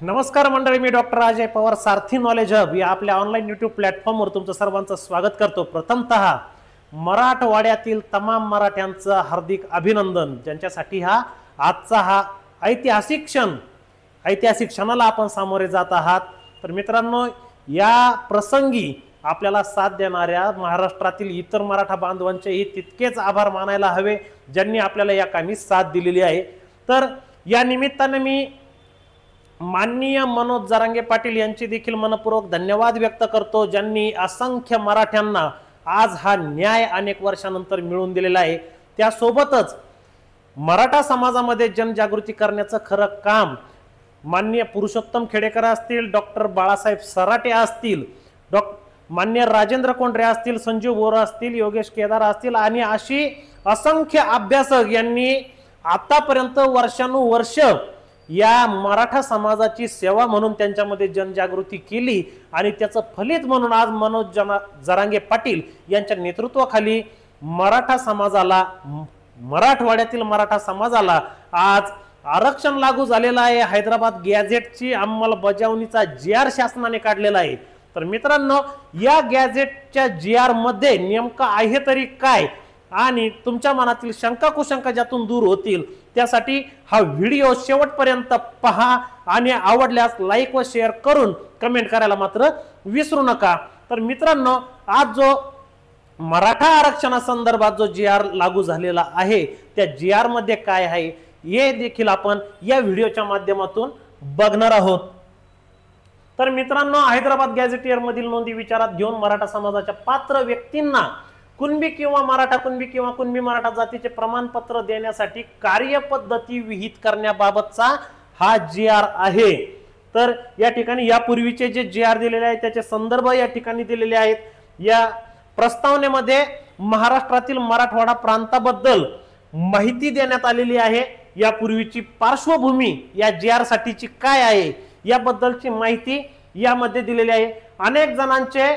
नमस्कार मंडळी, मी डॉक्टर अजय पवार, सारथी knowledge hub या आपल्या ऑनलाईन यूट्यूब प्लॅटफॉर्मवर तुमचं सर्वांचं स्वागत करतो। प्रथमतः मराठवाड्यातील तमाम मराठ्यांचं हार्दिक अभिनंदन, ज्यांच्यासाठी आजचा ऐतिहासिक क्षणाला आपण सामोरे जात आहात। तर मित्रांनो, या प्रसंगी आपल्याला साथ देणाऱ्या महाराष्ट्रातील इतर मराठा बांधवांचेही तितकेच आभार मानायला हवे, ज्यांनी आपल्याला या कामी साथ दिलेली आहे। तर या निमित्ताने मी माननीय मनोज जरांगे पाटील यांची देखील मनपूर्वक धन्यवाद व्यक्त करतो, ज्यांनी असंख्य मराठ्यांना आज हा न्याय अनेक वर्षानंतर मिळवून दिलेला आहे। त्यासोबतच मराठा समाजामध्ये जनजागृती करण्याचं खरं काम माननीय पुरुषोत्तम खेडेकर असतील, डॉक्टर बाळासाहेब सराटे असतील, माननीय राजेंद्र कोंढरे असतील, संजीव बोरा असतील, योगेश केदार असतील आणि अशी असंख्य अभ्यासक यांनी आतापर्यंत वर्षानुवर्ष या मराठा समाजाची सेवा म्हणून त्यांच्यामध्ये जनजागृती केली आणि त्याचं फलित म्हणून आज मनोज जरांगे पाटील यांच्या नेतृत्वाखाली मराठवाड्यातील मराठा समाजाला आज आरक्षण लागू झालेलं आहे। हैदराबाद गॅझेटची अंमलबजावणीचा GR शासनाने काढलेला आहे। तर मित्रांनो, या गॅझेटच्या GR मध्ये नेमकं आहे तरी काय आणि तुमच्या मनातील शंका कुशंका ज्यातून दूर होतील त्यासाठी हा व्हिडिओ शेवटपर्यंत पहा आणि आवडल्यास लाईक व शेअर करून कमेंट करायला मात्र विसरू नका। तर मित्रांनो, आज जो मराठा आरक्षणासंदर्भात जो GR लागू झालेला आहे त्या GR मध्ये काय आहे हे देखील आपण या व्हिडिओच्या माध्यमातून बघणार आहोत। तर मित्रांनो, हैदराबाद गॅझेटियर मधील नोंदी विचारात घेऊन मराठा समाजाच्या पात्र व्यक्तींना कुणबी किंवा मराठा कुणबी किंवा कुणबी मराठा जातीचे प्रमाणपत्र देण्यासाठी कार्यपद्धती विहित करण्याबाबतचा हा GR आहे। तर या ठिकाणी यापूर्वीचे जे GR दिलेले आहेत त्याचे संदर्भ या ठिकाणी दिलेले आहेत। या प्रस्तावनेमध्ये महाराष्ट्रातील मराठवाडा प्रांताबद्दल माहिती देण्यात आलेली आहे। यापूर्वीची पार्श्वभूमी या GR साठीची काय आहे याबद्दलची माहिती यामध्ये दिलेली आहे। अनेक जणांचे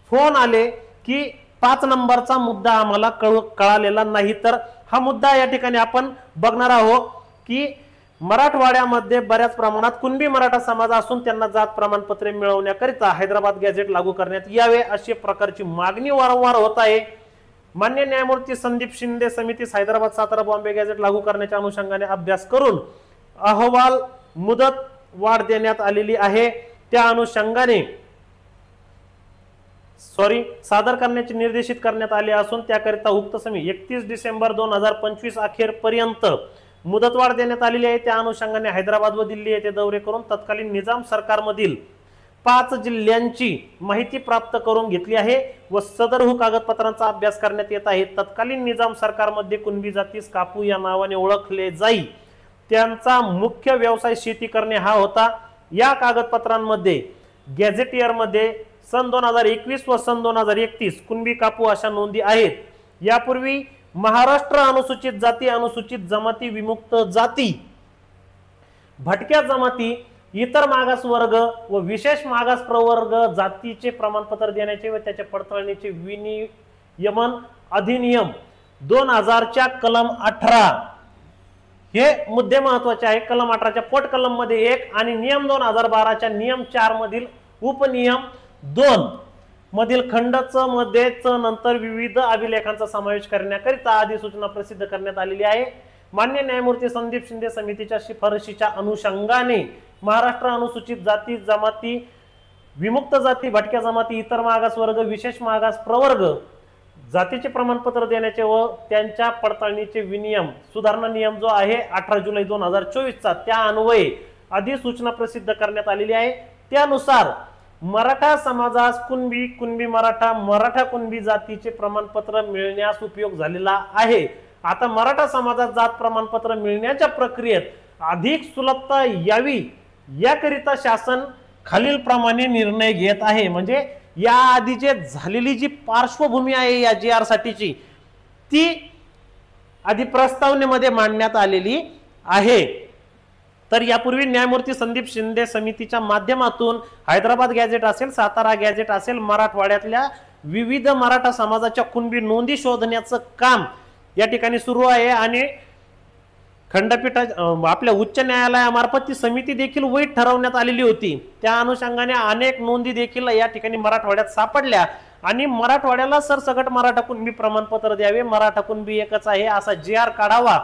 फोन आले की 5 नंबरचा मुद्दा आम्हाला कळालेला नाही। तर हा मुद्दा या ठिकाणी आपण बघणार आहोत की मराठवाड्यामध्ये बऱ्याच प्रमाणात कुणबी मराठा समाज असून त्यांना जात प्रमाणपत्रे मिळवण्याकरिता हैदराबाद गॅझेट लागू करण्यात यावे अशी प्रकारची मागणी वारंवार होत आहे। मान्य न्यायमूर्ती संदीप शिंदे समितीस हैदराबाद सातारा बॉम्बे गॅझेट लागू करण्याच्या अनुषंगाने अभ्यास करून अहवाल मुदत वाढ देण्यात आलेली आहे। त्या अनुषंगाने सादर करण्याचे निर्देशित करण्यात आले असून त्याकरिता उक्त समिती 31 डिसेंबर 2025 अखेरपर्यंत मुदतवाढ देण्यात आलेली आहे। त्या अनुषंगाने हैदराबाद व दिल्ली येथे दौरे करून तत्कालीन निजाम सरकारमधील 5 जिल्ह्यांची माहिती प्राप्त करून घेतली आहे व सदरहू कागदपत्रांचा अभ्यास करण्यात येत आहे। तत्कालीन निजाम सरकारमध्ये कुणबी जातीस कापू या नावाने ओळखले जाई, त्यांचा मुख्य व्यवसाय शेती करणे हा होता। या कागदपत्रांमध्ये गॅझेटियर मध्ये सन 2021 व सन 2031 कुणबी कापू अशा नोंदी आहेत। यापूर्वी महाराष्ट्र अनुसूचित जाती, अनुसूचित जमाती, विमुक्त जाती, भटक्या जमाती, इतर मागास वर्ग व विशेष मागास प्रवर्ग जातीचे प्रमाणपत्र देण्याचे व त्याच्या पडताळणीचे विनियमन अधिनियम 2000 च्या कलम 18 हे मुद्दे महत्वाचे आहे। कलम 18 च्या पोट कलम मध्ये 1 आणि नियम 2012 च्या नियम 4 मधील उपनियम 2 मधील खंड च मध्ये च नंतर विविध अभिलेखांचा समावेश करण्याकरिता अधिसूचना प्रसिद्ध करण्यात आलेली आहे। मान्य न्यायमूर्ती संदीप शिंदे समितीच्या शिफारशीच्या अनुषंगाने महाराष्ट्र अनुसूचित जाती, जमाती, विमुक्त जाती, भटक्या जमाती, इतर मागास वर्ग, विशेष मागास प्रवर्ग जातीचे प्रमाणपत्र देण्याचे व त्यांच्या पडताळणीचे विनियम सुधारणा नियम जो आहे 18 जुलै 2024 चा त्या अन्वये अधिसूचना प्रसिद्ध करण्यात आलेली आहे। त्यानुसार मराठा समाजास कुणबी मराठा, मराठा कुणबी जातीचे प्रमाणपत्र मिळण्यास उपयोग झालेला आहे। आता मराठा समाजात जात प्रमाणपत्र मिळण्याच्या प्रक्रियेत अधिक सुलभता यावी याकरिता शासन खालील प्रमाणे निर्णय घेत आहे। म्हणजे या आधी जे झालेली जी पार्श्वभूमी आहे या GR साठीची ती आधी प्रस्तावनेमध्ये मांडण्यात आलेली आहे। तर यापूर्वी न्यायमूर्ती संदीप शिंदे समितीच्या माध्यमातून हैदराबाद गॅझेट असेल, सातारा गॅझेट असेल, मराठवाड्यातल्या विविध मराठा समाजाच्या कुणबी नोंदी शोधण्याचं काम या ठिकाणी सुरू आहे आणि खंडपीठा आपल्या उच्च न्यायालयामार्फत ती समिती देखील वैध ठरवण्यात आलेली होती। त्या अनुषंगाने अनेक नोंदी देखील या ठिकाणी मराठवाड्यात सापडल्या आणि मराठवाड्याला सरसकट मराठा कुणबी प्रमाणपत्र द्यावे, मराठा कुणबी एकच आहे असा GR काढावा,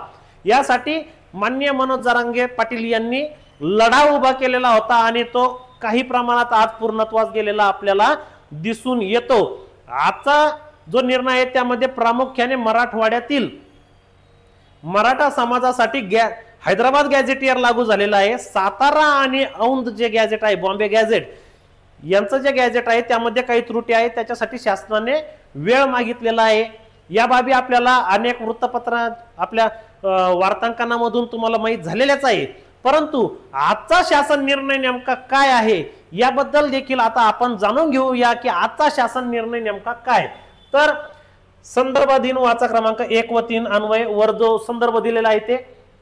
यासाठी माननीय मनोज जरांगे पाटील यांनी लढा उभा केलेला होता आणि तो काही प्रमाणात आज पूर्णत्वास गेलेला आपल्याला दिसून येतो। आजचा जो निर्णय आहे त्यामध्ये प्रामुख्याने मराठवाड्यातील मराठा समाजासाठी हैदराबाद गॅझेटियर लागू झालेला आहे। सातारा आणि औंध जे गॅझेट आहे, बॉम्बे गॅझेट यांचं जे गॅझेट आहे त्यामध्ये काही त्रुटी आहेत, त्याच्यासाठी शासनाने वेळ मागितलेला आहे। या बाबी आपल्याला अनेक वृत्तपत्र आपल्या वार्तांकनामधून तुम्हाला माहित झालेल्याच आहे, परंतु आजचा शासन निर्णय नेमका काय आहे याबद्दल देखील आता आपण जाणून घेऊया की आजचा शासन निर्णय नेमका काय। तर संदर्भाधीन वाचा क्रमांक 1 व 3 अन्वय वर जो संदर्भ दिलेला आहे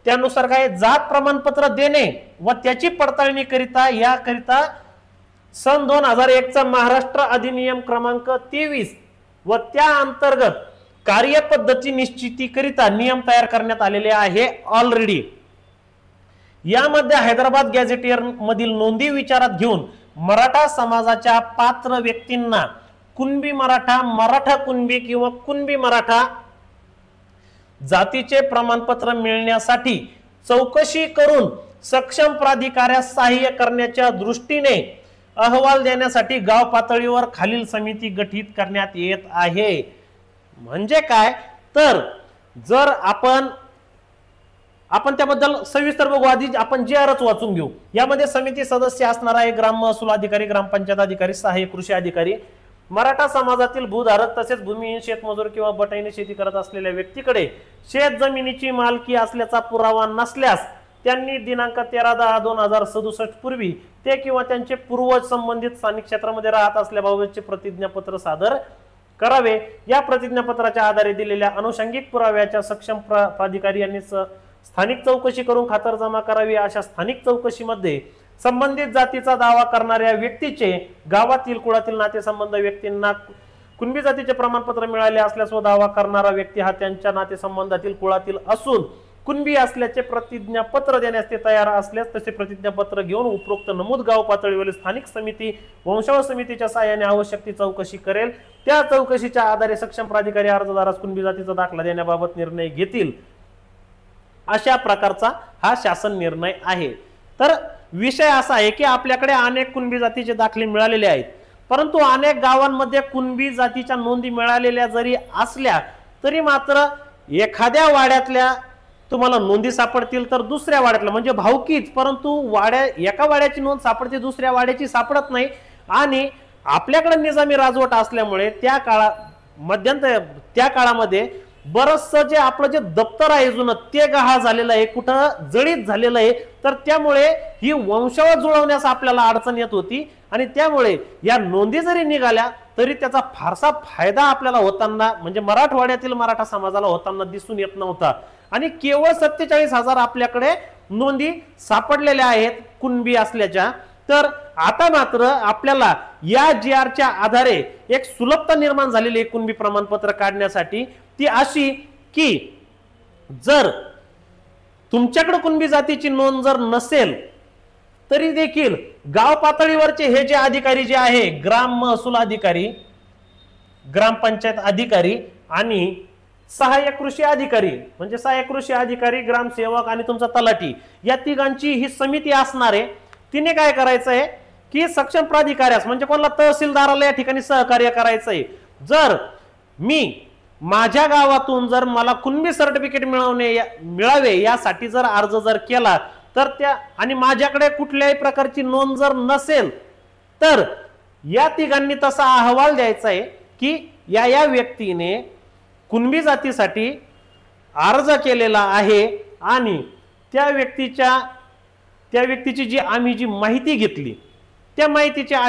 त्यानुसार काय, जात प्रमाणपत्र देणे व त्याची पडताळणी करिता याकरिता सन 2001 चा महाराष्ट्र अधिनियम क्रमांक 23 व त्या अंतर्गत कार्यपद्धती निश्चिती करिता नियम तयार करण्यात आलेले आहे ऑलरेडी। यामध्ये हैदराबाद गॅझेटियर मधील नोंदी विचारात घेऊन मराठा समाजाच्या पात्र व्यक्तींना कुणबी मराठा, मराठा कुणबी किंवा कुणबी मराठा जातीचे प्रमाणपत्र मिळण्यासाठी चौकशी करून सक्षम प्राधिकाऱ्यास सहाय्य करण्याच्या दृष्टीने अहवाल देण्यासाठी गाव पातळीवर खालील समिती गठीत करण्यात येत आहे। म्हणजे काय, तर जर आपण त्याबद्दल सविस्तर बघू, आधी आपण GRच वाचून घेऊ। यामध्ये समिती सदस्य असणार आहे ग्राम महसूल अधिकारी, ग्रामपंचायत अधिकारी, सहाय्यक कृषी अधिकारी। मराठा समाजातील भूधारक तसेच भूमिहीन शेतमजूर किंवा बटाईने शेती करत असलेल्या व्यक्तीकडे शेत जमिनीची मालकी असल्याचा पुरावा नसल्यास त्यांनी दिनांक 13/10/2067 पूर्वी ते किंवा त्यांचे पूर्वज संबंधित स्थानिक क्षेत्रामध्ये राहत असल्याबाबतचे प्रतिज्ञापत्र सादर करावे। या प्रतिज्ञापत्राच्या आधारे दिलेल्या अनुषंगिक पुराव्याच्या सक्षम प्राधिकारी यांनी स्थानिक चौकशी करून खातरजमा करावी। अशा स्थानिक चौकशीमध्ये संबंधित जातीचा दावा करणाऱ्या व्यक्तीचे गावातील कुळातील नातेसंबंध व्यक्तींना कुणबी जातीचे प्रमाणपत्र मिळाले असल्यास व दावा करणारा व्यक्ती हा त्यांच्या नातेसंबंधातील कुळातील असून कुणबी असल्याचे प्रतिज्ञापत्र देण्यास ते तयार असल्यास तसे प्रतिज्ञापत्र घेऊन उपरोक्त नमूद गाव पातळीवरील स्थानिक समिती वंशावळ समितीच्या सहाय्याने आवश्यक ती चौकशी करेल। त्या चौकशीच्या आधारे सक्षम प्राधिकारी अर्जदारास कुणबी जातीचा दाखला देण्याबाबत निर्णय घेतील। अशा प्रकारचा हा शासन निर्णय आहे। तर विषय असा आहे की आपल्याकडे अनेक कुणबी जातीचे दाखले मिळालेले आहेत, परंतु अनेक गावांमध्ये कुणबी जातीच्या नोंदी मिळालेल्या जरी असल्या तरी मात्र एखाद्या वाड्यातल्या तुम्हाला नोंदी सापडतील तर दुसऱ्या वाड्यातल्या म्हणजे भावकीच, परंतु एका वाड्याची नोंद सापडते दुसऱ्या वाड्याची सापडत नाही। आणि आपल्याकडे निजामी राजवट असल्यामुळे त्या काळामध्ये बरचसं जे आपलं जे दप्तर आहे जुनं ते गहाळ झालेलं आहे, कुठं जळीत झालेलं आहे। तर त्यामुळे ही वंशावळ जुळवण्यास आपल्याला अडचण येत होती आणि त्यामुळे या नोंदी जरी निघाल्या तरी त्याचा फारसा फायदा आपल्याला होताना म्हणजे मराठवाड्यातील मराठा समाजाला होताना दिसून येत नव्हता। आणि केवळ 47,000 आपल्याकडे नोंदी सापडलेल्या आहेत कुणबी असल्याच्या। तर आता मात्र आपल्याला या GRच्या आधारे एक सुलभता निर्माण झालेली आहे कुणबी प्रमाणपत्र काढण्यासाठी, ती अशी की जर तुमच्याकडे कुणबी जातीची नोंद जर नसेल तरी देखील गाव पातळीवरचे हे जे अधिकारी जे आहे ग्राम महसूल अधिकारी, ग्रामपंचायत अधिकारी आणि सहाय्यक कृषी अधिकारी म्हणजे सहाय्यक कृषी अधिकारी, ग्रामसेवक आणि तुमचा तलाठी या तिघांची ही समिती असणार आहे। तिने काय करायचं आहे की सक्षम प्राधिकाऱ्यास म्हणजे कोणाला तहसीलदाराला या ठिकाणी सहकार्य करायचं आहे। जर मी माझ्या गावातून जर मला कुणबी सर्टिफिकेट मिळावे यासाठी जर अर्ज जर केला तर त्या आणि माझ्याकडे कुठल्याही प्रकारची नोंद जर नसेल तर या तिघांनी तसा अहवाल द्यायचा आहे की या व्यक्तीने कुणबी जातीसाठी अर्ज केलेला आहे आणि त्या व्यक्तीची जी आम्ही जी माहिती घेतली त्या माहितीच्या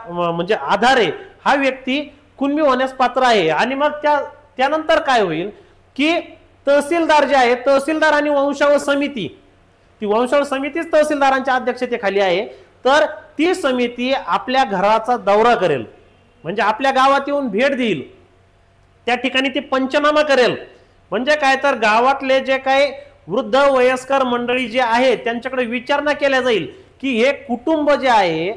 म्हणजे आधारे हा व्यक्ती कुणबी होण्यास पात्र आहे। आणि मग त्यानंतर काय होईल की तहसीलदार जे आहे, तहसीलदार आणि वंशावळ समिती, ती वंशावळ समितीच तहसीलदारांच्या अध्यक्षतेखाली आहे। तर ती समिती आपल्या घराचा दौरा करेल म्हणजे आपल्या गावात येऊन भेट देईल, त्या ठिकाणी ती पंचनामा करेल। म्हणजे काय तर गावातले जे काही वृद्ध वयस्कर मंडळी जे आहे त्यांच्याकडे विचारणा केल्या जाईल की हे कुटुंब जे आहे,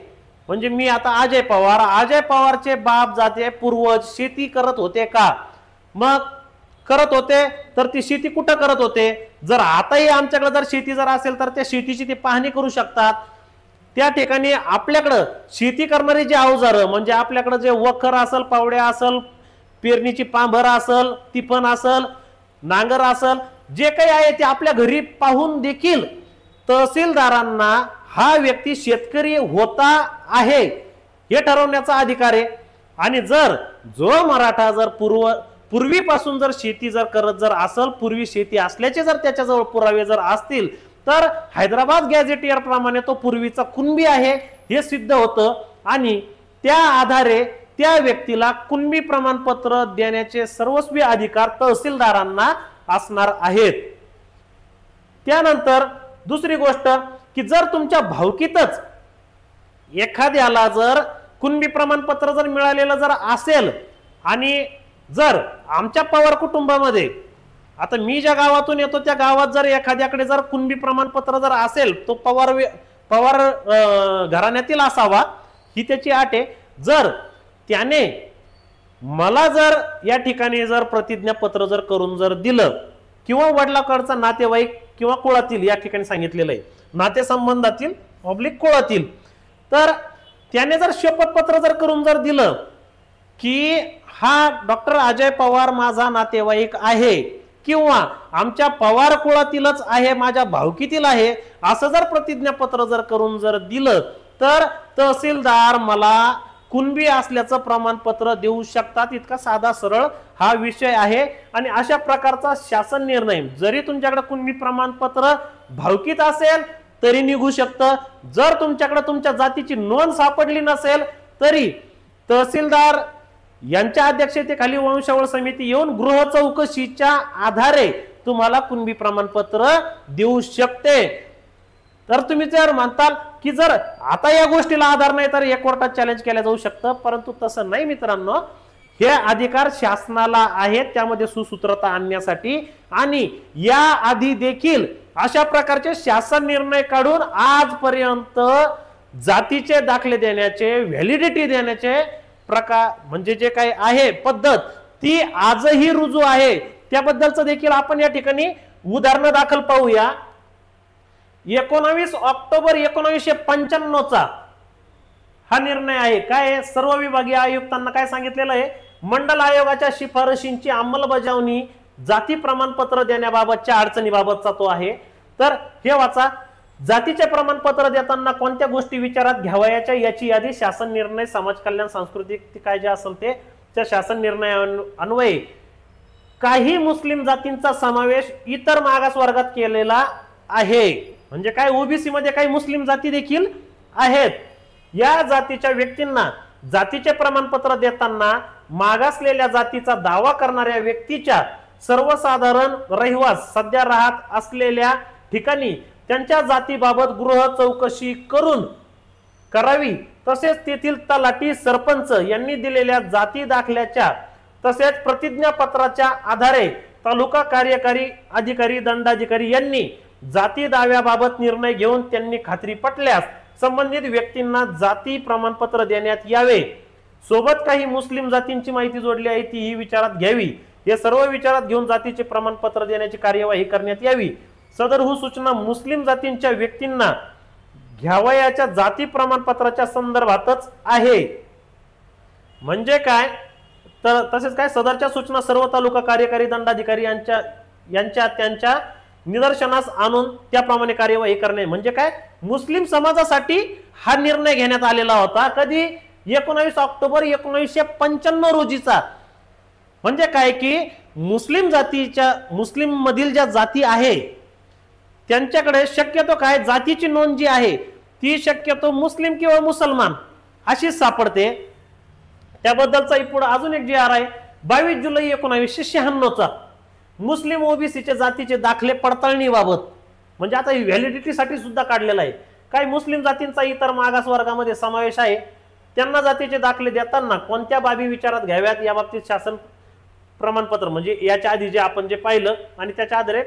म्हणजे मी आता अजय पवारचे बाप जाते पूर्वज शेती करत होते का, मग करत होते तर ती शेती कुठं करत होते, जर आताही आमच्याकडे जर शेती जर असेल तर त्या शेतीची ते पाहणी करू शकतात। त्या ठिकाणी आपल्याकडं शेती करणारी जे अवजार, म्हणजे आपल्याकडे जे वखर असेल, पावड्या असेल, पेरणीची पांभर असेल, तिपण असेल, नांगर असेल, जे काही आहे ते आपल्या घरी पाहून देखील तहसीलदारांना हा व्यक्ती शेतकरी होता आहे हे ठरवण्याचा अधिकार आहे। आणि जर जो मराठा जर पूर्वीपासून जर शेती जर करत जर असेल, पूर्वी शेती असल्याचे जर त्याच्याजवळ पुरावे जर असतील तर हैदराबाद गॅझेटियर प्रमाणे तो पूर्वीचा कुणबी आहे हे सिद्ध होतं आणि त्या आधारे त्या व्यक्तीला कुणबी प्रमाणपत्र देण्याचे सर्वस्वी अधिकार तहसीलदारांना असणार आहेत। त्यानंतर दुसरी गोष्ट की जर तुमच्या भावकीतच एखाद्याला जर कुणबी प्रमाणपत्र जर मिळालेलं जर असेल आणि जर आमच्या पवार कुटुंबामध्ये, आता मी ज्या गावातून येतो त्या गावात जर एखाद्याकडे जर कुणबी प्रमाणपत्र जर असेल तो पवार घराण्यातील असावा ही त्याची अट आहे। जर त्याने मला जर या ठिकाणी जर प्रतिज्ञापत्र जर करून जर दिलं किंवा वडिलाकडचा नातेवाईक किंवा कुळातील, या ठिकाणी सांगितलेलं आहे नातेसंबंधातील ऑब्लिक कुळातील, तर त्याने जर शपथपत्र जर करून जर दिलं की हा डॉक्टर अजय पवार माझा नातेवाईक आहे किंवा आमच्या पवार कुळातीलच आहे, माझ्या भावकीतील आहे, असं जर प्रतिज्ञापत्र जर करून जर दिलं तर तहसीलदार मला कुणबी असल्याचं प्रमाणपत्र देऊ शकतात। इतका साधा सरळ हा विषय आहे आणि अशा प्रकारचा शासन निर्णय जरी तुमच्याकडे कुणबी प्रमाणपत्र भावकीत असेल तरी निघू शकतं। जर तुमच्याकडे तुमच्या जातीची नोंद सापडली नसेल तरी तहसीलदार यांच्या अध्यक्षतेखाली वंशावळ समिती येऊन गृह चौकशीच्या आधारे तुम्हाला कुणबी प्रमाणपत्र देऊ शकते। तर तुम्ही जर म्हणताल की जर आता या गोष्टीला आधार नाही तर एक कोर्टात चॅलेंज केलं जाऊ शकतं, परंतु तसं नाही मित्रांनो, हे अधिकार शासनाला आहेत त्यामध्ये सुसूत्रता आणण्यासाठी आणि या आधी देखील अशा प्रकारचे शासन निर्णय काढून आजपर्यंत जातीचे दाखले देण्याचे, व्हॅलिडिटी देण्याचे प्रकार म्हणजे जे काही आहे पद्धत ती आजही रुजू आहे। त्याबद्दलचं देखील आपण या ठिकाणी उदाहरण दाखल पाहूया। 19 ऑक्टोबर 1995 हा निर्णय आहे। काय सर्व विभागीय आयुक्तांना काय सांगितलेलं आहे, मंडल आयोगाच्या शिफारशींची अंमलबजावणी जाती प्रमाणपत्र देण्याबाबतच्या अडचणीबाबतचा तो आहे। तर हे वाचा, जातीचे प्रमाणपत्र देताना कोणत्या गोष्टी विचारात घ्यावयाच्या याची यादी शासन निर्णय समाज कल्याण सांस्कृतिक काय जे असेल ते त्या शासन निर्णय अन्वये काही मुस्लिम जातींचा समावेश इतर मागास वर्गात केलेला आहे। म्हणजे काय ओबीसी मध्ये काही मुस्लिम जाती देखील आहेत। या जातीच्या व्यक्तींना जातीचे प्रमाणपत्र देताना मागासलेल्या जातीचा दावा करणाऱ्या व्यक्तीच्या सर्वसाधारण रहिवास सध्या राहत असलेल्या ठिकाणी त्यांच्या जातीबाबत गृह चौकशी करावी, तसेच तेथील तलाठी सरपंच यांनी दिलेल्या जाती दाखल्याच्या तसेच प्रतिज्ञापत्राच्या आधारे तालुका कार्यकारी अधिकारी दंडाधिकारी यांनी जाती दाव्याबाबत निर्णय घेऊन त्यांनी खात्री पटल्यास संबंधित व्यक्तींना जाती प्रमाणपत्र देण्यात यावे। सोबत काही मुस्लिम जातींची माहिती जोडली आहे ती ही विचारात घ्यावी। हे सर्व विचारात घेऊन जातीचे प्रमाणपत्र देण्याची कार्यवाही करण्यात यावी। सदरहू सूचना मुस्लिम जातींच्या व्यक्तींना घ्यावयाच्या जाती प्रमाणपत्राच्या संदर्भातच आहे। म्हणजे काय तर तसेच काय सदरच्या सूचना सर्व तालुका कार्यकारी दंडाधिकारी यांच्या त्यांच्या निदर्शनास आणून त्याप्रमाणे कार्यवाही करणे। म्हणजे काय मुस्लिम समाजासाठी हा निर्णय घेण्यात आलेला होता कधी 19 ऑक्टोबर 1995 रोजीचा। म्हणजे काय की मुस्लिम जातीच्या मुस्लिम मधील ज्या जाती आहे त्यांच्याकडे शक्यतो काय जातीची नोंद जी आहे ती शक्यतो मुस्लिम किंवा मुसलमान अशी सापडते। त्याबद्दलचा पुढे अजून एक जी आर आहे 22 जुलै 1996 मुस्लिम ओबीसीच्या जातीचे दाखले पडताळणीबाबत। म्हणजे आता ही व्हॅलिडिटी साठी सुद्धा काढलेला आहे। काही मुस्लिम जातींचा इतर मागास वर्गामध्ये समावेश आहे, त्यांना जातीचे दाखले देताना कोणत्या बाबी विचारात घ्याव्यात याबाबतीत शासन प्रमाणपत्र म्हणजे याच्या आधी जे आपण जे पाहिलं आणि त्याच्या आधारे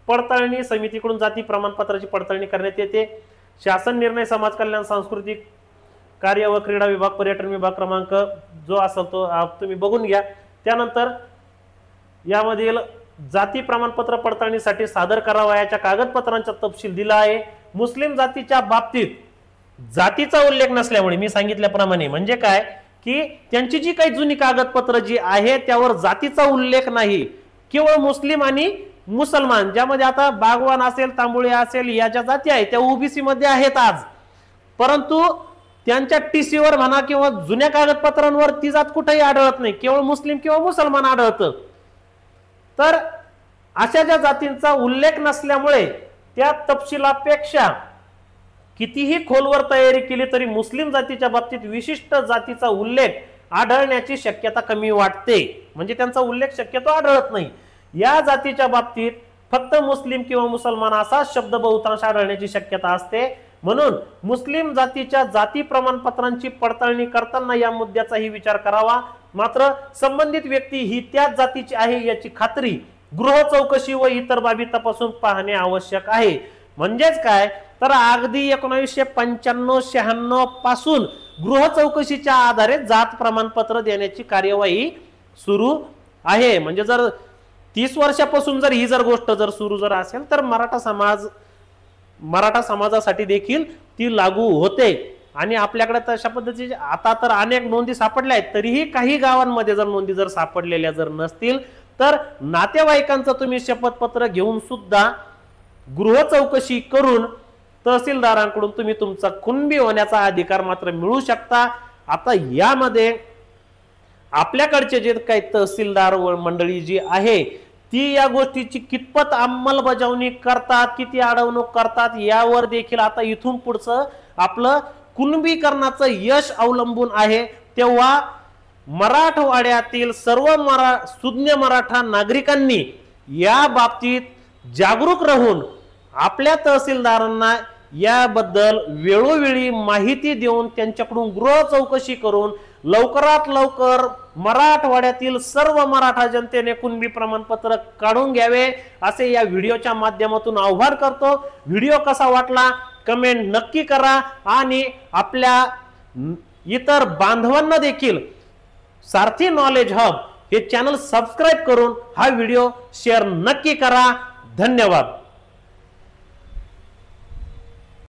पडताळणी समितीकडून जाती प्रमाणपत्राची पडताळणी करण्यात येते। शासन निर्णय समाज कल्याण सांस्कृतिक कार्य व क्रीडा विभाग पर्यटन विभाग क्रमांक जो असेल तो तुम्ही बघून घ्या। त्यानंतर यामधील जाती प्रमाणपत्र पडताळणीसाठी सादर करावयाच्या कागदपत्रांचा तपशील दिला आहे। मुस्लिम जातीच्या बाबतीत जातीचा उल्लेख नसल्यामुळे मी सांगितल्याप्रमाणे म्हणजे काय की त्यांची जी काही जुनी कागदपत्र जी आहे त्यावर जातीचा उल्लेख नाही, केवळ मुस्लिम आणि मुसलमान, ज्यामध्ये आता बागवान असेल तांबुळे असेल या ज्या जाती आहेत त्या ओबीसी मध्ये आहेत आज, परंतु त्यांच्या टीसीवर म्हणा किंवा जुन्या कागदपत्रांवर ती जात कुठेही आढळत नाही, केवळ मुस्लिम किंवा मुसलमान आढळतं। तर अशा ज्या जातींचा उल्लेख नसल्यामुळे त्या तपशिलापेक्षा कितीही खोलवर तयारी केली तरी मुस्लिम जातीच्या बाबतीत विशिष्ट जातीचा उल्लेख आढळण्याची शक्यता कमी वाटते, म्हणजे त्यांचा उल्लेख शक्यतो आढळत नाही। या जातीच्या बाबतीत फक्त मुस्लिम किंवा मुसलमान असा शब्द बहुतांश आढळण्याची शक्यता असते। म्हणून मुस्लिम जातीच्या जाती प्रमाणपत्रांची पडताळणी करताना या मुद्द्याचाही विचार करावा। मात्र संबंधित व्यक्ती ही त्याच जातीची आहे याची खात्री गृह चौकशी व इतर बाबी तपासून पाहणे आवश्यक आहे। म्हणजेच काय तर अगदी 1995-96 पासून गृह चौकशीच्या आधारे जात प्रमाणपत्र देण्याची कार्यवाही सुरू आहे। म्हणजे जर 30 वर्षापासून जर ही गोष्ट जर सुरू जर असेल तर मराठा समाजासाठी देखील ती लागू होते। आणि आपल्याकडे तशा पद्धतीचे आता तर अनेक नोंदी सापडल्या आहेत, तरीही काही गावांमध्ये जर नोंदी जर सापडलेल्या जर नसतील तर नातेवाईकांचं तुम्ही शपथपत्र घेऊन सुद्धा गृह चौकशी करून तहसीलदारांकडून तुम्ही तुमचा कुणबी होण्याचा अधिकार मात्र मिळू शकता। आता यामध्ये आपल्याकडचे जे काही तहसीलदार मंडळी जी आहे ती या गोष्टीची कितपत अंमलबजावणी करतात, किती अडवणूक करतात यावर देखील आता इथून पुढचं आपलं कुणबीकरणाचं यश अवलंबून आहे। तेव्हा मराठवाड्यातील सर्व सुज्ञ मराठा नागरिकांनी या बाबतीत जागरूक राहून आपल्या तहसीलदारांना याबद्दल वेळोवेळी माहिती देऊन त्यांच्याकडून गृह चौकशी करून लवकरात लवकर मराठवाड्यातील सर्व मराठा जनतेने कुणबी प्रमाणपत्र काढून घ्यावे असे या व्हिडिओच्या माध्यमातून आवाहन करतो। व्हिडिओ कसा वाटला कमेंट नक्की करा आणि आपल्या इतर बांधवांना देखील सारथी नॉलेज हब हे चॅनल सबस्क्राइब करून हा व्हिडिओ शेअर नक्की करा। धन्यवाद।